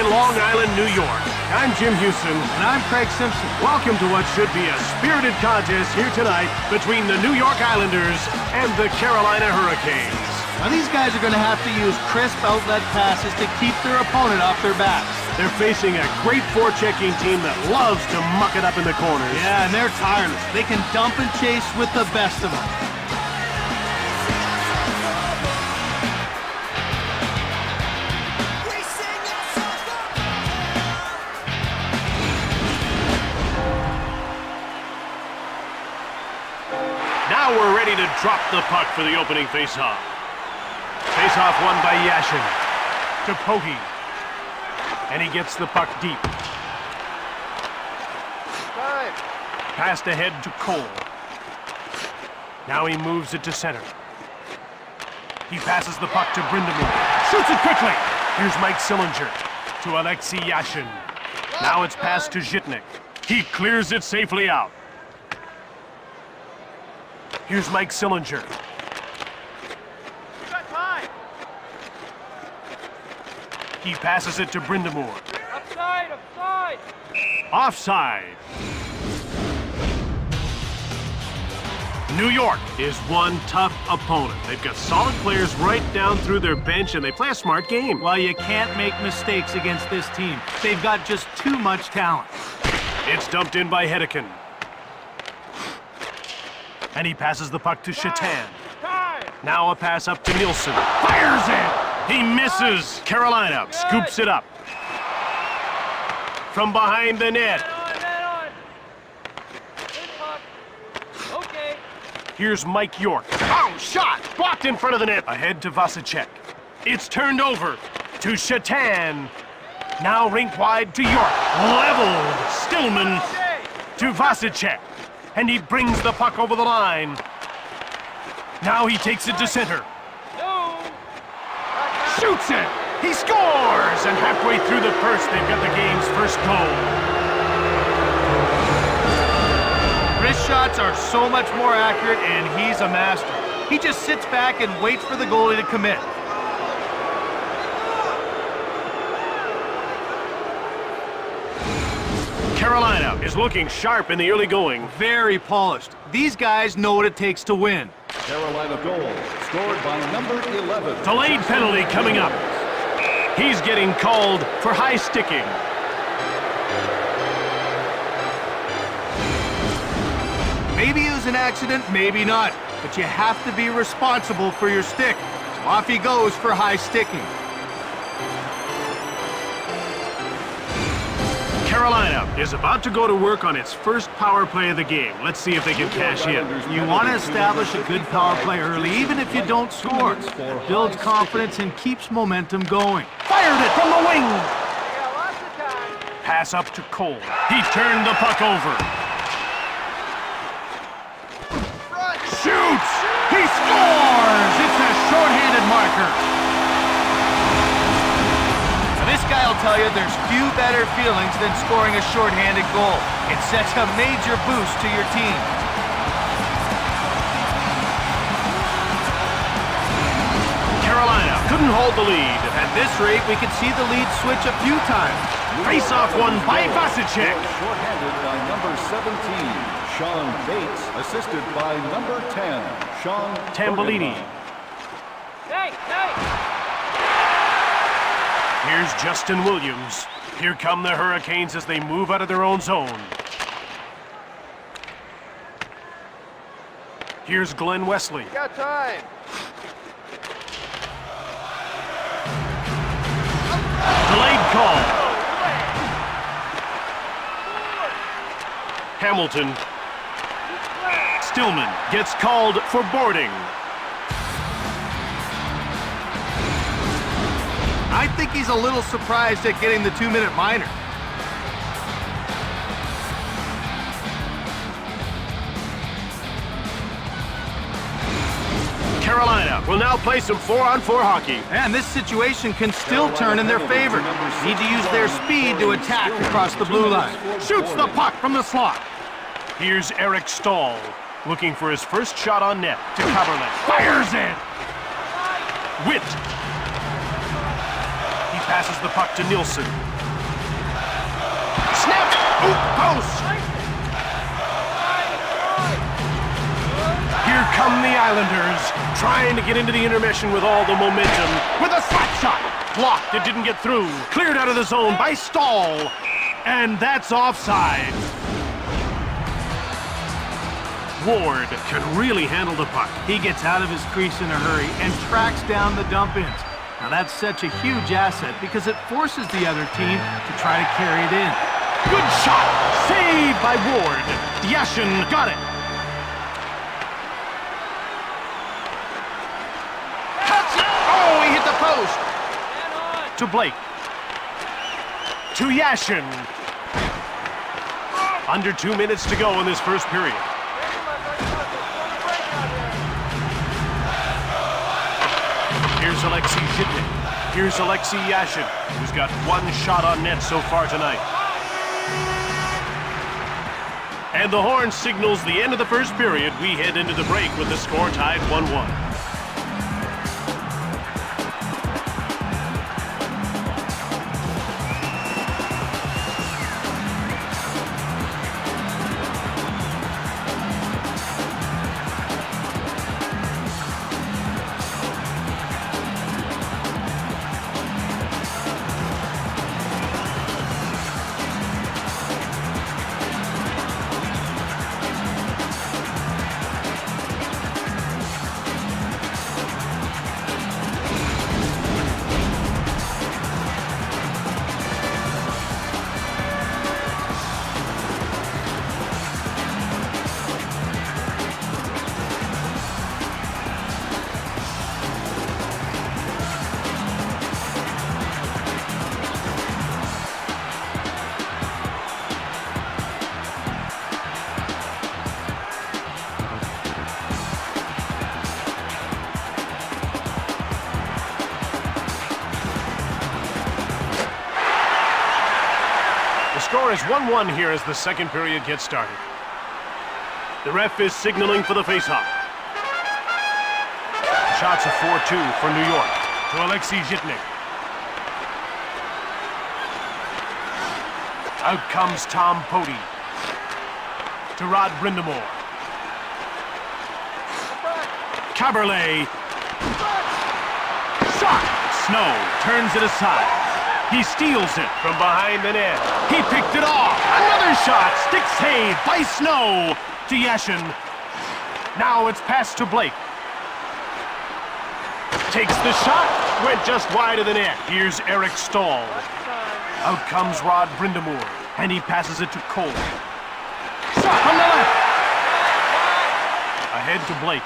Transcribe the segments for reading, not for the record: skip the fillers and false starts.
Long Island, New York. I'm Jim Houston. And I'm Craig Simpson. Welcome to what should be a spirited contest here tonight between the New York Islanders and the Carolina Hurricanes. Now these guys are going to have to use crisp outlet passes to keep their opponent off their backs. They're facing a great forechecking team that loves to muck it up in the corners. Yeah, and they're tireless. They can dump and chase with the best of them. Now we're ready to drop the puck for the opening face-off. Face-off won by Yashin. To Pogge. And he gets the puck deep. Passed ahead to Cole. Now he moves it to center. He passes the puck to Brindamore. Shoots it quickly. Here's Mike Sillinger to Alexei Yashin. Now it's passed to Zhitnik. He clears it safely out. Here's Mike Sillinger. He passes it to Brindamore. Offside, offside! Offside. New York is one tough opponent. They've got solid players right down through their bench, and they play a smart game. Well, you can't make mistakes against this team. They've got just too much talent. It's dumped in by Hedeken. And he passes the puck to Shatan. Now a pass up to Nielsen. Fires it! He misses. Carolina scoops it up. From behind the net. Okay. Here's Mike York. Oh, shot! Blocked in front of the net. Ahead to Vasicek. It's turned over to Shatan. Now rink wide to York. Leveled. Stillman to Vasicek. And he brings the puck over the line. Now he takes it to center. Shoots it! He scores! And halfway through the first, they've got the game's first goal. Wrist shots are so much more accurate, and he's a master. He just sits back and waits for the goalie to commit. Carolina is looking sharp in the early going. Very polished. These guys know what it takes to win. Carolina goal, scored by number 11. Delayed penalty coming up. He's getting called for high sticking. Maybe it was an accident, maybe not. But you have to be responsible for your stick. So off he goes for high sticking. Carolina is about to go to work on its first power play of the game. Let's see if they can cash in. You want to establish a good power play early, even if you don't score. It builds confidence and keeps momentum going. Fired it from the wing. Yeah, lots of time. Pass up to Cole. He turned the puck over. Shoots! He scores! It's a shorthanded marker. This guy will tell you there's few better feelings than scoring a shorthanded goal. It sets a major boost to your team. Carolina couldn't hold the lead. At this rate, we could see the lead switch a few times. Face-off won by Vasicek. Shorthanded by number 17, Sean Bates, assisted by number 10, Sean Tambolini. Hey, hey! Here's Justin Williams. Here come the Hurricanes as they move out of their own zone. Here's Glenn Wesley. Got time. Delayed call. Hamilton. Stillman gets called for boarding. I think he's a little surprised at getting the 2-minute minor. Carolina will now play some 4-on-4 hockey. And this situation can still turn in their favor. Need to use their speed to attack across the blue line. Shoots the puck from the slot. Here's Eric Stahl, looking for his first shot on net to Coverland. Fires it! Witt. He passes the puck to Nielsen. Snap! Oop, post! Here come the Islanders, trying to get into the intermission with all the momentum. With a slap shot! Blocked, it didn't get through. Cleared out of the zone by Stahl. And that's offside. Ward can really handle the puck. He gets out of his crease in a hurry and tracks down the dump-ins. Now that's such a huge asset because it forces the other team to try to carry it in. Good shot! Saved by Ward. Yashin got it. Cuts it! Oh, he hit the post! To Blake. To Yashin. Under 2 minutes to go in this first period. Here's Alexei Zhidnik. Here's Alexei Yashin, who's got one shot on net so far tonight. And the horn signals the end of the first period. We head into the break with the score tied 1-1. The score is 1-1 here as the second period gets started. The ref is signaling for the faceoff. Shots of 4-2 for New York to Alexei Zhidnik. Out comes Tom Pody to Rod Brindamore. Caberlet. Shot! Snow turns it aside. He steals it from behind the net. He picked it off. Another shot. Stick saved by Snow to Yashin. Now it's passed to Blake. Takes the shot. Went just wide of the net. Here's Eric Stahl. Out comes Rod Brindamore. And he passes it to Cole. Shot from the left. Ahead to Blake.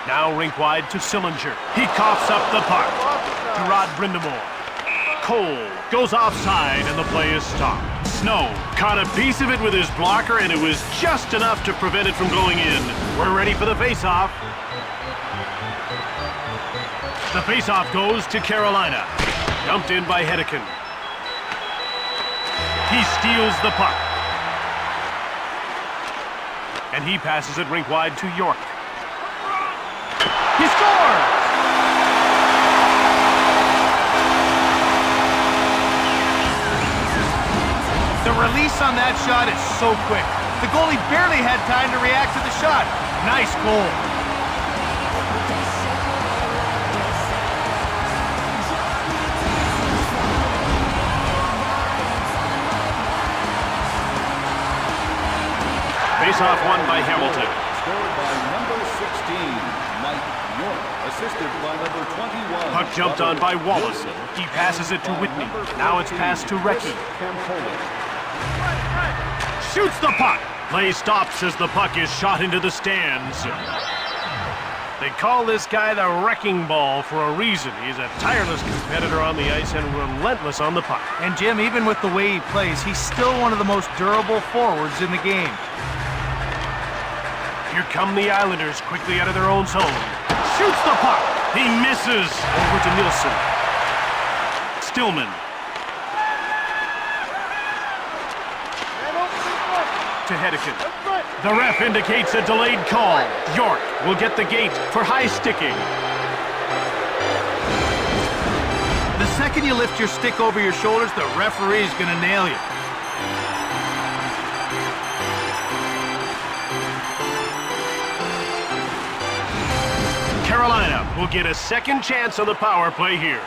Now rink wide to Sillinger. He coughs up the puck to Rod Brindamore. Cole goes offside and the play is stopped. Snow caught a piece of it with his blocker and it was just enough to prevent it from going in. We're ready for the faceoff. The faceoff goes to Carolina. Dumped in by Hedeken. He steals the puck. And he passes it rink wide to York. He scores! The release on that shot is so quick. The goalie barely had time to react to the shot. Nice goal. Face-off won by Hamilton. Scored by number 16, Mike York. Assisted by number 21. Puck jumped on by Wallace. He passes it to Whitney. Now it's passed to Recchi. Shoots the puck. Play stops as the puck is shot into the stands. They call this guy the wrecking ball for a reason. He's a tireless competitor on the ice and relentless on the puck. And Jim, even with the way he plays, he's still one of the most durable forwards in the game. Here come the Islanders quickly out of their own zone. Shoots the puck. He misses. Over to Nielsen. Stillman. To Hedeken. The ref indicates a delayed call. York will get the gate for high sticking. The second you lift your stick over your shoulders, the referee's gonna nail you. Carolina will get a second chance on the power play here.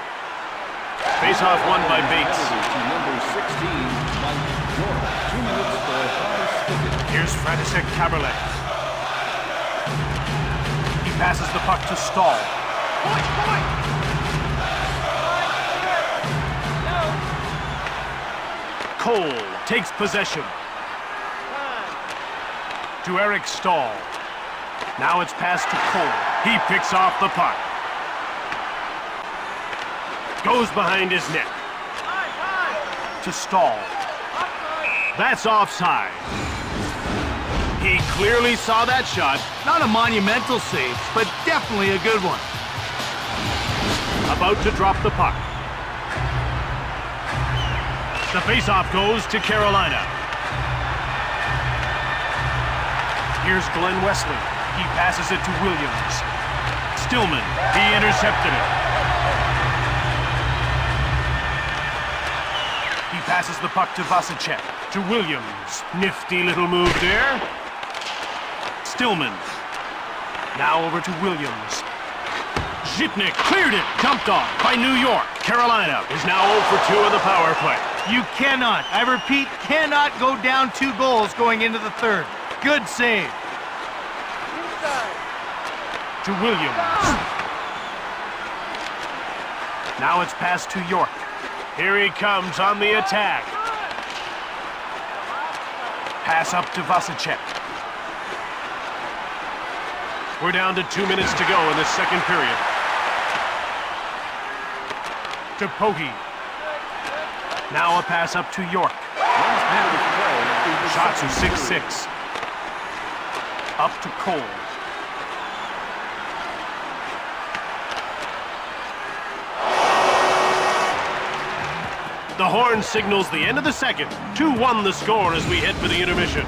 Face-off won by Bates. To number 16, Mike York. 2 minutes for 5 seconds. Here's František Kaberle. He passes the puck to Stahl. Point, point! Cole takes possession. To Eric Stahl. Now it's passed to Cole. He picks off the puck. Goes behind his net. To Stahl. That's offside. He clearly saw that shot. Not a monumental save, but definitely a good one. About to drop the puck. The faceoff goes to Carolina. Here's Glenn Wesley. He passes it to Williams. Stillman, he intercepted it. He passes the puck to Vasicek. To Williams. Nifty little move there. Stillman. Now over to Williams. Zhitnik cleared it. Jumped off by New York. Carolina is now 0 for 2 on the power play. You cannot, I repeat, cannot go down 2 goals going into the third. Good save. Inside. To Williams. Now it's passed to York. Here he comes on the attack. Pass up to Vasicek. We're down to 2 minutes to go in this second period. To Pohe. Now a pass up to York. Shots are 6-6. Up to Cole. The horn signals the end of the second. 2-1 the score as we head for the intermission.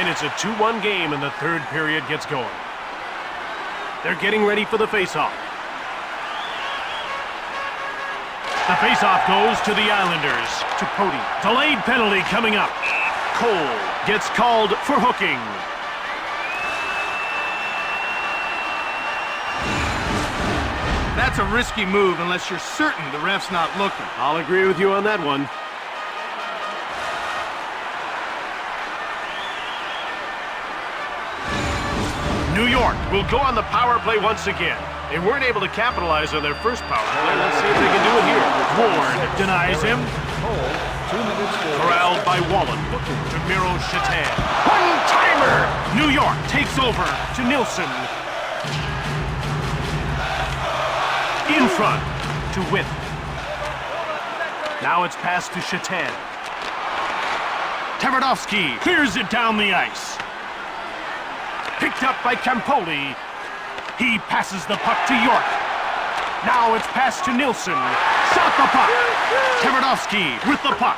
And it's a 2-1 game and the third period gets going. They're getting ready for the faceoff. The faceoff goes to the Islanders. To Cody. Delayed penalty coming up. Cole gets called for hooking. That's a risky move unless you're certain the ref's not looking. I'll agree with you on that one. New York will go on the power play once again. They weren't able to capitalize on their first power play. Let's see if they can do it here. Ward denies him. Cole, 2 minutes for... Corralled by Wallen to Miro Shatan. One-timer! New York takes over to Nilsson. In front to Witt. Now it's passed to Shatan. Tverdovsky clears it down the ice. Picked up by Campoli. He passes the puck to York. Now it's passed to Nilsson. Shot the puck. Tverdovsky with the puck.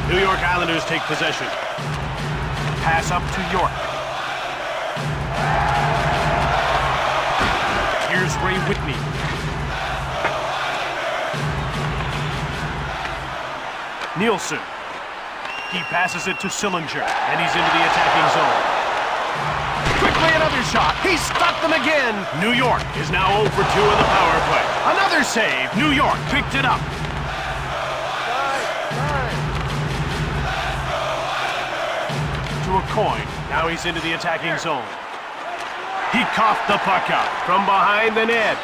New York Islanders take possession. Pass up to York. Here's Ray Whitney. Nielsen. He passes it to Sillinger, and he's into the attacking zone. Quickly, another shot. He stopped them again. New York is now 0 for 2 in the power play. Another save. New York picked it up. To a coin. Now he's into the attacking zone. He coughed the puck out from behind the net.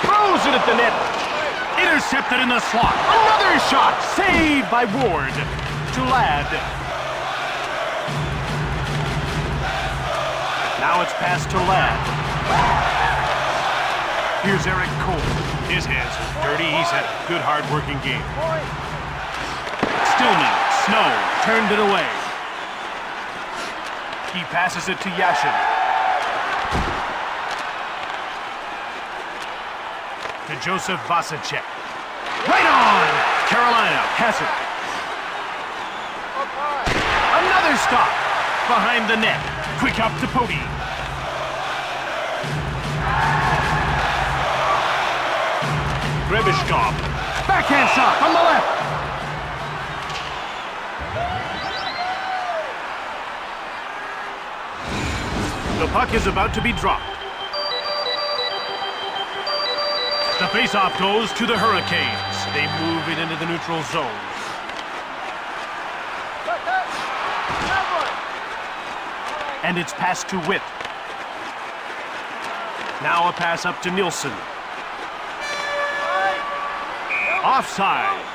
Throws it at the net. Intercepted in the slot. Another shot. Saved by Ward. To Ladd. Now it's passed to Ladd. Here's Eric Cole. His hands are dirty. He's had a good, hard-working game. Stillman. Snow turned it away. He passes it to Yashin. To Joseph Vasicek. Right on! Carolina has it. Another stop. Behind the net. Quick up to Pody. Grebishkov. Backhand shot from the left. The puck is about to be dropped. The faceoff goes to the Hurricanes. They move it into the neutral zone. And it's passed to Witt. Now a pass up to Nielsen. Offside.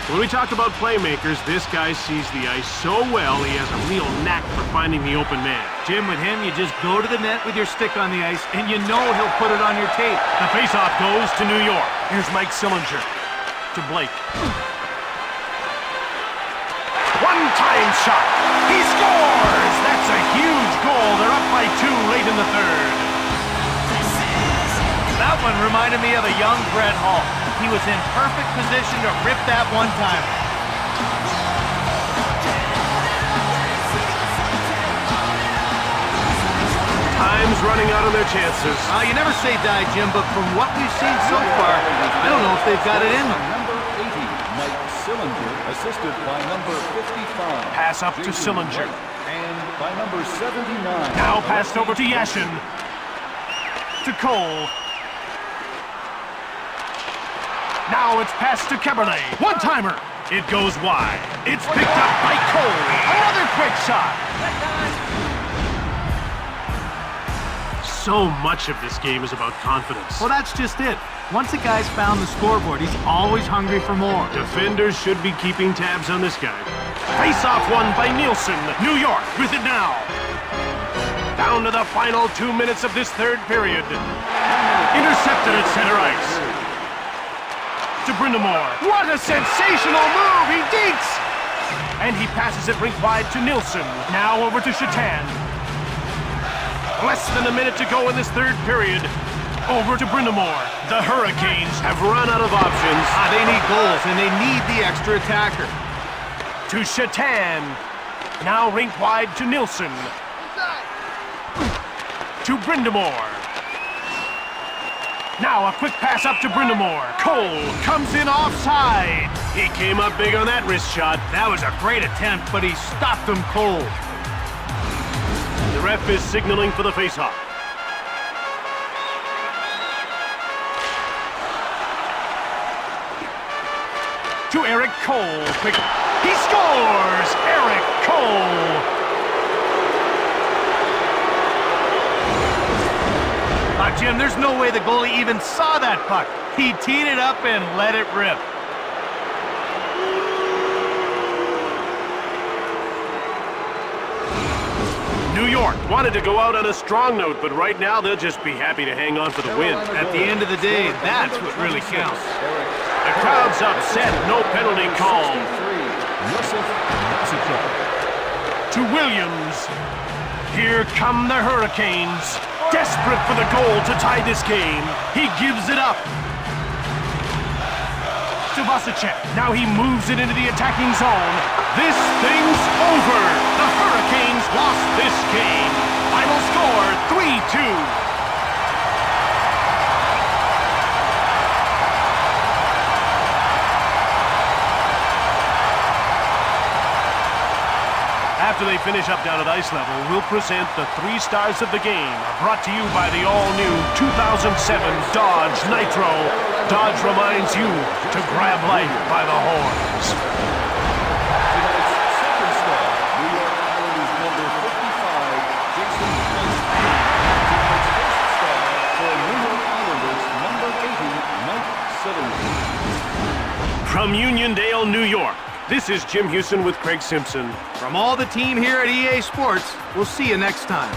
When we talk about playmakers, this guy sees the ice so well, he has a real knack for finding the open man. Jim, with him, you just go to the net with your stick on the ice, and you know he'll put it on your tape. The faceoff goes to New York. Here's Mike Sillinger to Blake. One-time shot. He scores! That's a huge goal. They're up by 2 late in the third. That one reminded me of a young Brett Hall. He was in perfect position to rip that one-timer. Time's running out on their chances. You never say die, Jim, but from what we've seen so far, I don't know if they've got it in them. Number 80, Mike Sillinger, assisted by number 55. Pass up to Sillinger. And by number 79. Now passed over to Yashin. To Cole. Now it's passed to Cabernet. One-timer. It goes wide. It's picked up by Cole. Another quick shot. So much of this game is about confidence. Well, that's just it. Once a guy's found the scoreboard, he's always hungry for more. Defenders should be keeping tabs on this guy. Face-off won by Nielsen. New York with it now. Down to the final 2 minutes of this third period. Intercepted at center ice. To Brindamore. What a sensational move! He dinks! And he passes it rink wide to Nilsson. Now over to Shatan. Less than a minute to go in this third period. Over to Brindamore. The Hurricanes have run out of options. They need goals, and they need the extra attacker. To Shatan. Now rink wide to Nilsson. To Brindamore. Now a quick pass up to Brindamore. Cole comes in offside. He came up big on that wrist shot. That was a great attempt, but he stopped him cold. The ref is signaling for the faceoff. To Eric Cole. Quick. He scores! Eric Cole! Jim, there's no way the goalie even saw that puck. He teed it up and let it rip. New York wanted to go out on a strong note, but right now they'll just be happy to hang on for the win. At the end of the day, that's what really counts. The crowd's upset, no penalty call. To Williams. Here come the Hurricanes. Desperate for the goal to tie this game. He gives it up. To Vasicek. Now he moves it into the attacking zone. This thing's over. The Hurricanes lost this game. Final score, 3-2. After they finish up down at ice level, we'll present the 3 stars of the game, brought to you by the all-new 2007 Dodge Nitro. Dodge reminds you to grab life by the horns. Tonight's second star, New York Islanders number 55, Jason Blake. Tonight's first star for New York Islanders number 80, Mike Sillinger. From Uniondale, New York, this is Jim Houston with Craig Simpson. From all the team here at EA Sports, we'll see you next time.